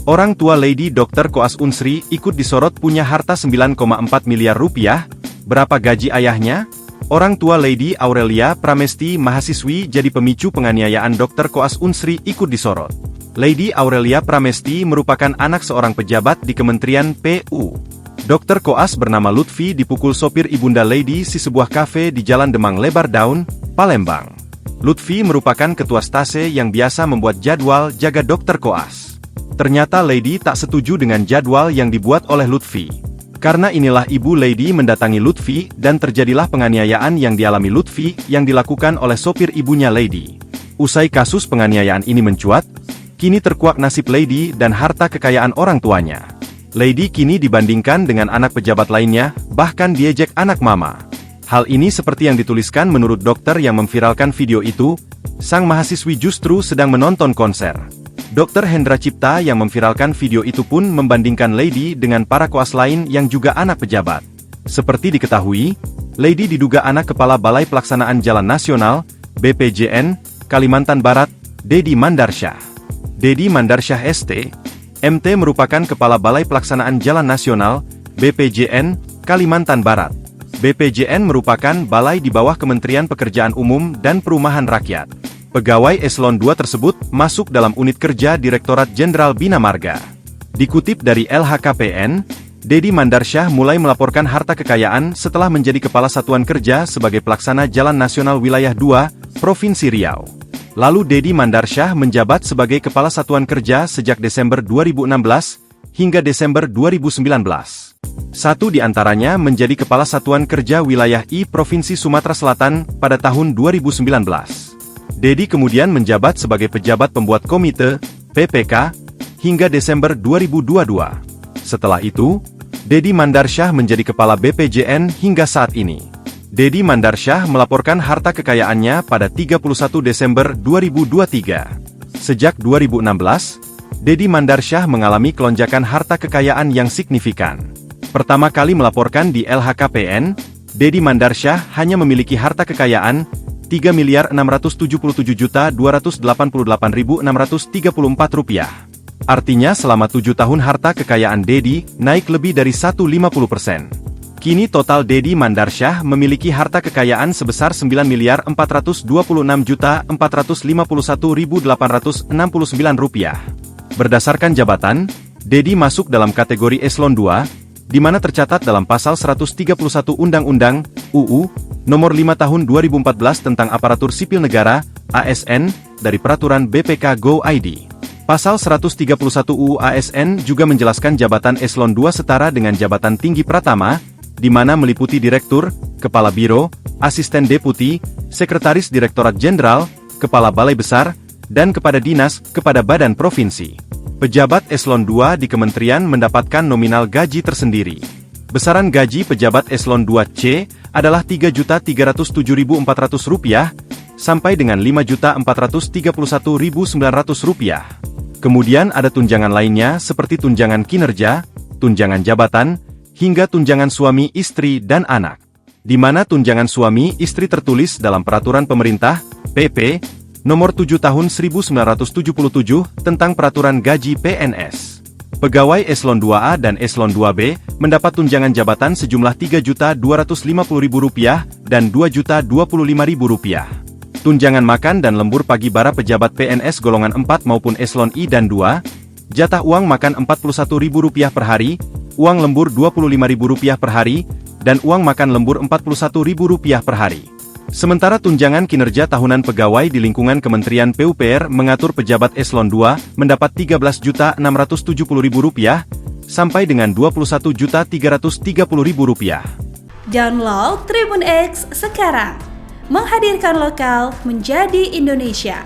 Orang tua Lady Dr. Koas Unsri ikut disorot punya harta 9,4 miliar rupiah. Berapa gaji ayahnya? Orang tua Lady Aurelia Pramesti mahasiswi jadi pemicu penganiayaan Dr. Koas Unsri ikut disorot. Lady Aurelia Pramesti merupakan anak seorang pejabat di Kementerian PU. Dr. Koas bernama Lutfi dipukul sopir ibunda Lady di sebuah kafe di Jalan Demang Lebar Daun, Palembang. Lutfi merupakan ketua stase yang biasa membuat jadwal jaga Dr. Koas. Ternyata Lady tak setuju dengan jadwal yang dibuat oleh Lutfi. Karena inilah ibu Lady mendatangi Lutfi dan terjadilah penganiayaan yang dialami Lutfi yang dilakukan oleh sopir ibunya Lady. Usai kasus penganiayaan ini mencuat, kini terkuak nasib Lady dan harta kekayaan orang tuanya. Lady kini dibandingkan dengan anak pejabat lainnya, bahkan diejek anak mama. Hal ini seperti yang dituliskan menurut dokter yang memviralkan video itu, sang mahasiswi justru sedang menonton konser. Dr. Hendra Cipta yang memviralkan video itu pun membandingkan Lady dengan para koas lain yang juga anak pejabat. Seperti diketahui, Lady diduga anak Kepala Balai Pelaksanaan Jalan Nasional, BPJN, Kalimantan Barat, Dedi Mandarsyah. Dedi Mandarsyah ST, MT merupakan Kepala Balai Pelaksanaan Jalan Nasional, BPJN, Kalimantan Barat. BPJN merupakan balai di bawah Kementerian Pekerjaan Umum dan Perumahan Rakyat. Pegawai Eselon 2 tersebut masuk dalam unit kerja Direktorat Jenderal Bina Marga. Dikutip dari LHKPN, Dedi Mandarsyah mulai melaporkan harta kekayaan setelah menjadi Kepala Satuan Kerja sebagai Pelaksana Jalan Nasional Wilayah 2, Provinsi Riau. Lalu Dedi Mandarsyah menjabat sebagai Kepala Satuan Kerja sejak Desember 2016 hingga Desember 2019. Satu di antaranya menjadi Kepala Satuan Kerja Wilayah I Provinsi Sumatera Selatan pada tahun 2019. Dedi kemudian menjabat sebagai pejabat pembuat komite, PPK, hingga Desember 2022. Setelah itu, Dedi Mandarsyah menjadi Kepala BPJN hingga saat ini. Dedi Mandarsyah melaporkan harta kekayaannya pada 31 Desember 2023. Sejak 2016, Dedi Mandarsyah mengalami kelonjakan harta kekayaan yang signifikan. Pertama kali melaporkan di LHKPN, Dedi Mandarsyah hanya memiliki harta kekayaan Rp3.677.288.634. Artinya selama 7 tahun harta kekayaan Dedi naik lebih dari 150%. Kini total Dedi Mandarsyah memiliki harta kekayaan sebesar Rp9.426.451.869. Berdasarkan jabatan, Dedi masuk dalam kategori Eselon 2, di mana tercatat dalam pasal 131 Undang-Undang UU Nomor 5 Tahun 2014 tentang Aparatur Sipil Negara (ASN) dari Peraturan BPK Go.id. Pasal 131 UU ASN juga menjelaskan jabatan Eselon 2 setara dengan jabatan tinggi pratama, di mana meliputi Direktur, Kepala Biro, Asisten Deputi, Sekretaris Direktorat Jenderal, Kepala Balai Besar, dan kepada dinas, kepada badan provinsi. Pejabat Eselon 2 di kementerian mendapatkan nominal gaji tersendiri. Besaran gaji pejabat Eselon 2C adalah Rp3.307.400 sampai dengan Rp5.431.900. Kemudian ada tunjangan lainnya seperti tunjangan kinerja, tunjangan jabatan, hingga tunjangan suami istri dan anak. Di mana tunjangan suami istri tertulis dalam Peraturan Pemerintah, PP, Nomor 7 Tahun 1977 tentang Peraturan Gaji PNS. Pegawai Eselon 2A dan Eselon 2B mendapat tunjangan jabatan sejumlah Rp3.250.000 dan Rp2.025.000. Tunjangan makan dan lembur pagi para pejabat PNS golongan 4 maupun Eselon I dan 2, jatah uang makan Rp41.000 per hari, uang lembur Rp25.000 per hari, dan uang makan lembur Rp41.000 per hari. Sementara tunjangan kinerja tahunan pegawai di lingkungan Kementerian PUPR mengatur pejabat Eselon 2 mendapat Rp13.670.000 sampai dengan Rp21.330.000. Download Tribun X sekarang, menghadirkan lokal menjadi Indonesia.